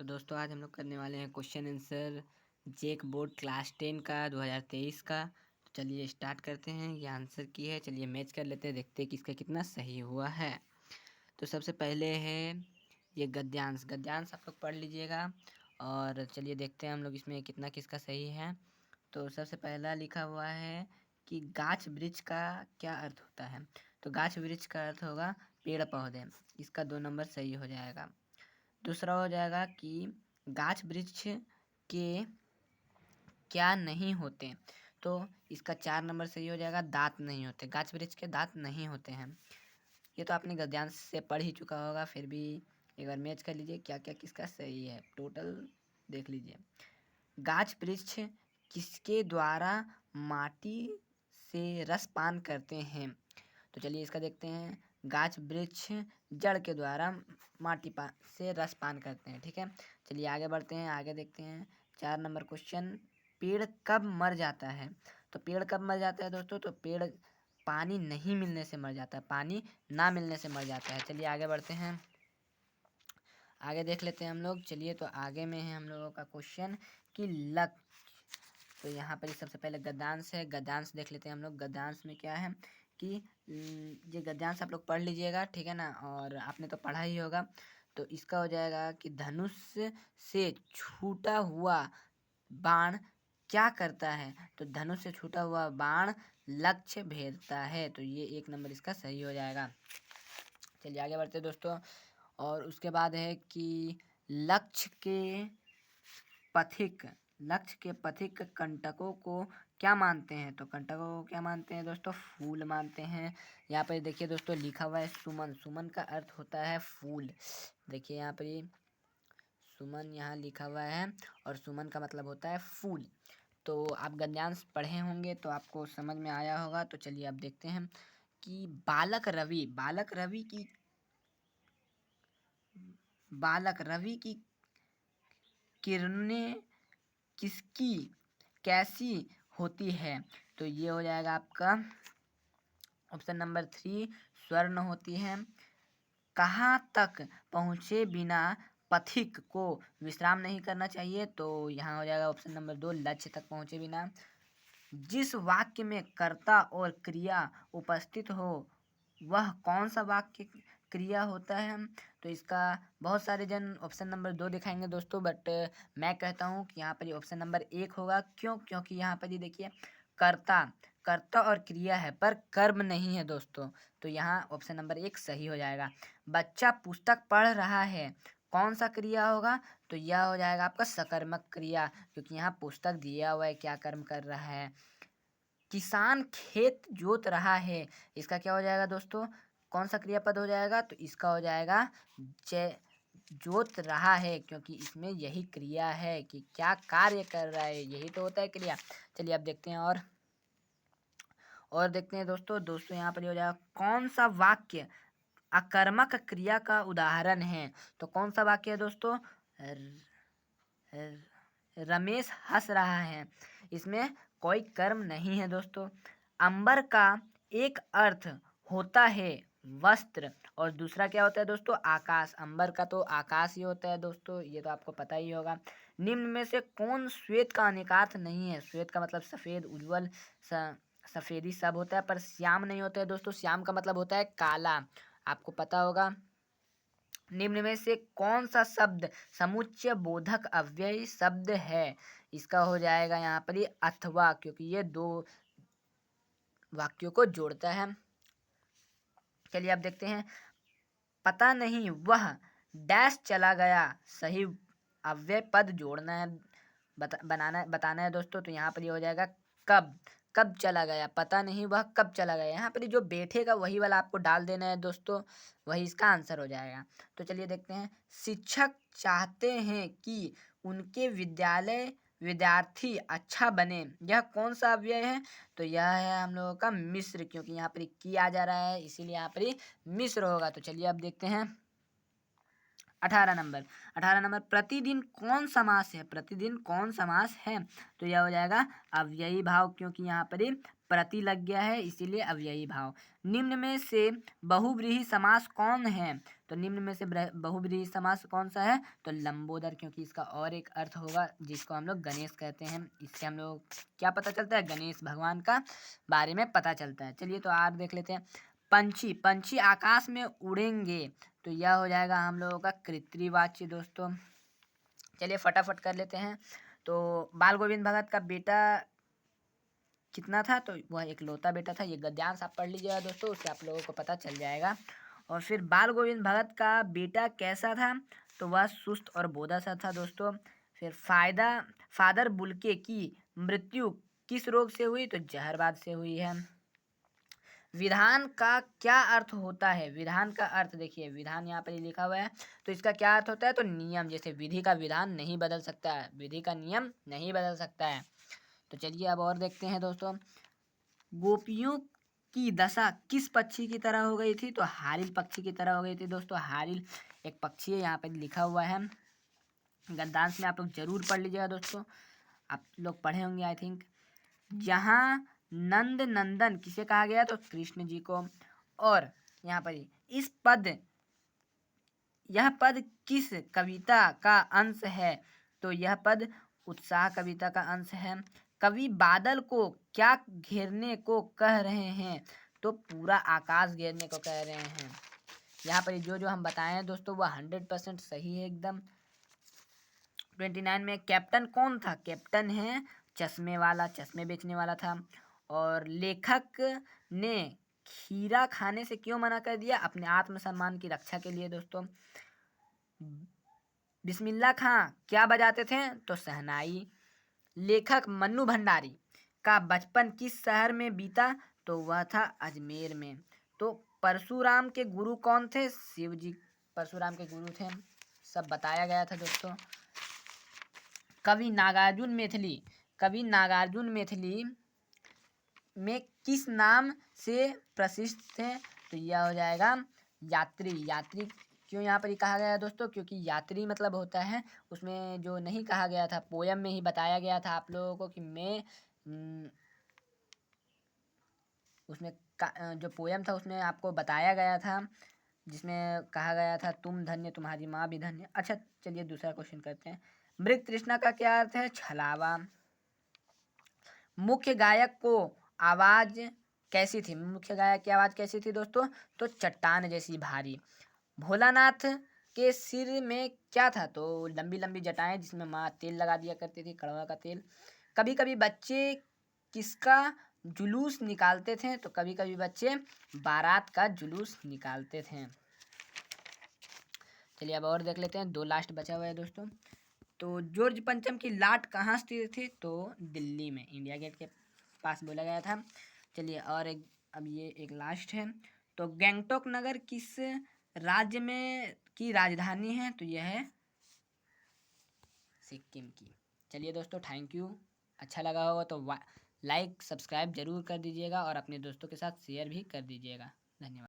दोस्तों आज हम लोग करने वाले हैं क्वेश्चन आंसर जेक बोर्ड क्लास 10 का 2023 का। तो चलिए स्टार्ट करते हैं। ये आंसर की है, चलिए मैच कर लेते हैं, देखते हैं कि इसका कितना सही हुआ है। तो सबसे पहले है ये गद्यांश। गद्यांश आप लोग पढ़ लीजिएगा और चलिए देखते हैं हम लोग इसमें कितना किसका सही है। तो सबसे पहला लिखा हुआ है कि गाछ वृक्ष का क्या अर्थ होता है। तो गाछ वृक्ष का अर्थ होगा पेड़ पौधे, इसका 2 नंबर सही हो जाएगा। दूसरा हो जाएगा कि गाछ वृक्ष के क्या नहीं होते, तो इसका 4 नंबर सही हो जाएगा। दांत नहीं होते, गाछ वृक्ष के दांत नहीं होते हैं। ये तो आपने गद्यांश से पढ़ ही चुका होगा, फिर भी एक बार मैच कर लीजिए क्या क्या किसका सही है, टोटल देख लीजिए। गाछ वृक्ष किसके द्वारा माटी से रस पान करते हैं। तो चलिए इसका देखते हैं। गाछ वृक्ष जड़ के द्वारा माटी से रस पान करते हैं। ठीक है, चलिए आगे बढ़ते हैं, आगे देखते हैं 4 नंबर क्वेश्चन। पेड़ कब मर जाता है। तो पेड़ कब मर जाता है दोस्तों, तो पेड़ पानी नहीं मिलने से मर जाता है, पानी ना मिलने से मर जाता है। चलिए आगे बढ़ते हैं, आगे देख लेते हैं हम लोग। चलिए तो आगे में है हम लोगों का क्वेश्चन कि लक्ष्य। तो यहाँ पर सबसे पहले गद्यांश है, गद्यांश देख लेते हैं हम लोग। गद्यांश में क्या है कि ये गद्यांश आप लोग पढ़ लीजिएगा, ठीक है ना, और आपने तो पढ़ा ही होगा। तो इसका हो जाएगा कि धनुष से छूटा हुआ बाण क्या करता है। तो धनुष से छूटा हुआ बाण लक्ष्य भेदता है, तो ये 1 नंबर इसका सही हो जाएगा। चलिए आगे बढ़ते हैं दोस्तों। और उसके बाद है कि लक्ष्य के पथिक कंटकों को क्या मानते हैं। तो कंटकों को क्या मानते हैं दोस्तों, फूल मानते हैं। यहाँ पर देखिए दोस्तों लिखा हुआ है सुमन, सुमन का अर्थ होता है फूल। देखिए यहाँ पर सुमन यहाँ लिखा हुआ है और सुमन का मतलब होता है फूल। तो आप गद्यांश पढ़े होंगे तो आपको समझ में आया होगा। तो चलिए अब देखते हैं कि बालक रवि की किरणें किसकी कैसी होती है। तो ये हो जाएगा आपका ऑप्शन नंबर 3, स्वर्ण होती है। कहाँ तक पहुँचे बिना पथिक को विश्राम नहीं करना चाहिए। तो यहाँ हो जाएगा ऑप्शन नंबर 2, लक्ष्य तक पहुँचे बिना। जिस वाक्य में कर्ता और क्रिया उपस्थित हो वह कौन सा वाक्य क्रिया होता है। तो इसका बहुत सारे जन ऑप्शन नंबर 2 दिखाएंगे दोस्तों, बट मैं कहता हूँ कि यहाँ पर ये ऑप्शन नंबर 1 होगा। क्यों, क्योंकि यहाँ पर ये देखिए कर्ता और क्रिया है पर कर्म नहीं है दोस्तों। तो यहाँ ऑप्शन नंबर 1 सही हो जाएगा। बच्चा पुस्तक पढ़ रहा है, कौन सा क्रिया होगा। तो यह हो जाएगा आपका सकर्मक क्रिया, क्योंकि यहाँ पुस्तक दिया हुआ है क्या कर्म कर रहा है। किसान खेत जोत रहा है, इसका क्या हो जाएगा दोस्तों, कौन सा क्रियापद हो जाएगा। तो इसका हो जाएगा जोत रहा है, क्योंकि इसमें यही क्रिया है कि क्या कार्य कर रहा है, यही तो होता है क्रिया। चलिए अब देखते हैं और देखते हैं दोस्तों यहाँ पर हो जाएगा कौन सा वाक्य अकर्मक क्रिया का उदाहरण है। तो कौन सा वाक्य है दोस्तों, रमेश हंस रहा है, इसमें कोई कर्म नहीं है दोस्तों। अंबर का एक अर्थ होता है वस्त्र और दूसरा क्या होता है दोस्तों, आकाश। अंबर का तो आकाश ही होता है दोस्तों, ये तो आपको पता ही होगा। निम्न में से कौन श्वेत का अनेकार्थ नहीं है। श्वेत का मतलब सफ़ेद, उज्ज्वल, सफ़ेदी सब होता है, पर श्याम नहीं होता है दोस्तों। श्याम का मतलब होता है काला, आपको पता होगा। निम्न में से कौन सा शब्द समुच्चय बोधक अव्ययी शब्द है। इसका हो जाएगा यहाँ पर ये अथवा, क्योंकि ये 2 वाक्यों को जोड़ता है। चलिए अब देखते हैं। पता नहीं वह डैश चला गया, सही अव्यय पद जोड़ना है, बताना है दोस्तों। तो यहाँ पर ये हो जाएगा कब चला गया। पता नहीं वह कब चला गया, यहाँ पर जो बैठेगा वही वाला आपको डाल देना है दोस्तों, वही इसका आंसर हो जाएगा। तो चलिए देखते हैं। शिक्षक चाहते हैं कि उनके विद्यार्थी अच्छा बने, यह कौन सा अव्यय है। तो यह है हम लोगों का मिश्र, क्योंकि यहाँ पर की आ जा रहा है, इसीलिए यहाँ पर मिश्र होगा। तो चलिए अब देखते हैं 18 नंबर प्रतिदिन कौन समास है। प्रतिदिन कौन समास है, तो यह हो जाएगा अव्ययी भाव, क्योंकि यहाँ पर प्रति लग गया है, इसीलिए अव्ययी भाव। निम्न में से बहुव्रीहि समास कौन है। तो निम्न में से बहुब्रीहि समास कौन सा है? तो लंबोदर, क्योंकि इसका और एक अर्थ होगा जिसको हम लोग गणेश कहते हैं। इससे हम लोग क्या पता चलता है? गणेश भगवान का बारे में पता चलता है। चलिए तो आर देख लेते हैं। पंछी, पंछी आकाश में उड़ेंगे, तो यह हो जाएगा हम लोगों का कृत्रिवाच्य दोस्तों। चलिए फटाफट कर लेते हैं। तो बाल गोविंद भगत का बेटा कितना था? तो वह इकलौता बेटा था। ये गद्यांश आप पढ़ लीजिएगा दोस्तों, उससे आप लोगों को पता चल जाएगा। और फिर बाल गोविंद भगत का बेटा कैसा था? तो वह सुस्त और बोधा सा था दोस्तों। फिर फादर बुल्के की मृत्यु किस रोग से हुई? तो जहरबाद से हुई है। विधान का क्या अर्थ होता है? विधान का अर्थ देखिए, विधान यहाँ पर ही लिखा हुआ है, तो इसका क्या अर्थ होता है? तो नियम, जैसे विधि का विधान नहीं बदल सकता है, विधि का नियम नहीं बदल सकता है। तो चलिए अब और देखते हैं दोस्तों। गोपियों की दशा किस पक्षी की तरह हो गई थी? तो हारिल पक्षी की तरह हो गई थी दोस्तों। हारिल एक पक्षी है, यहाँ पर लिखा हुआ है। गद्यांश में आप लोग जरूर पढ़ लीजिएगा दोस्तों, आप लोग पढ़े होंगे आई थिंक। जहाँ नंद नंदन किसे कहा गया? तो कृष्ण जी को। और यहाँ पर यह पद किस कविता का अंश है? तो यह पद उत्साह कविता का अंश है। कवि बादल को क्या घेरने को कह रहे हैं? तो पूरा आकाश घेरने को कह रहे हैं। यहाँ पर जो जो हम बताए हैं दोस्तों वह 100% सही है एकदम। 29 में कैप्टन कौन था? कैप्टन है चश्मे वाला, चश्मे बेचने वाला था। और लेखक ने खीरा खाने से क्यों मना कर दिया? अपने आत्मसम्मान की रक्षा के लिए दोस्तों। बिस्मिल्लाह खां क्या बजाते थे? तो शहनाई। लेखक मन्नू भंडारी का बचपन किस शहर में बीता? तो वह था अजमेर में। तो परशुराम के गुरु कौन थे? शिव जी परशुराम के गुरु थे, सब बताया गया था दोस्तों। कवि नागार्जुन मैथिली में किस नाम से प्रसिद्ध थे? तो यह हो जाएगा यात्री। यात्री क्यों यहाँ पर ही कहा गया है दोस्तों? क्योंकि यात्री मतलब होता है, उसमें जो नहीं कहा गया था, पोयम में ही बताया गया था आप लोगों को कि मैं उसमें जो पोयम था उसमें आपको बताया गया था, जिसमें कहा गया था तुम धन्य तुम्हारी माँ भी धन्य। अच्छा चलिए दूसरा क्वेश्चन करते हैं। मृग तृष्णा का क्या अर्थ है? छलावा। मुख्य गायक को आवाज कैसी थी? मुख्य गायक की आवाज कैसी थी दोस्तों? तो चट्टान जैसी भारी। भोलानाथ के सिर में क्या था? तो लंबी लंबी जटाएं जिसमें माँ तेल लगा दिया करती थी, कड़वा का तेल। कभी कभी बच्चे किसका जुलूस निकालते थे? तो कभी कभी बच्चे बारात का जुलूस निकालते थे। चलिए अब और देख लेते हैं, 2 लास्ट बचा हुआ है दोस्तों। तो जॉर्ज पंचम की लाट कहाँ स्थित थी? तो दिल्ली में, इंडिया गेट के पास बोला गया था। चलिए और अब ये एक लास्ट है। तो गंगटोक नगर किस राज्य में की राजधानी है? तो यह है सिक्किम की। चलिए दोस्तों थैंक यू, अच्छा लगा होगा तो लाइक सब्सक्राइब जरूर कर दीजिएगा और अपने दोस्तों के साथ शेयर भी कर दीजिएगा। धन्यवाद।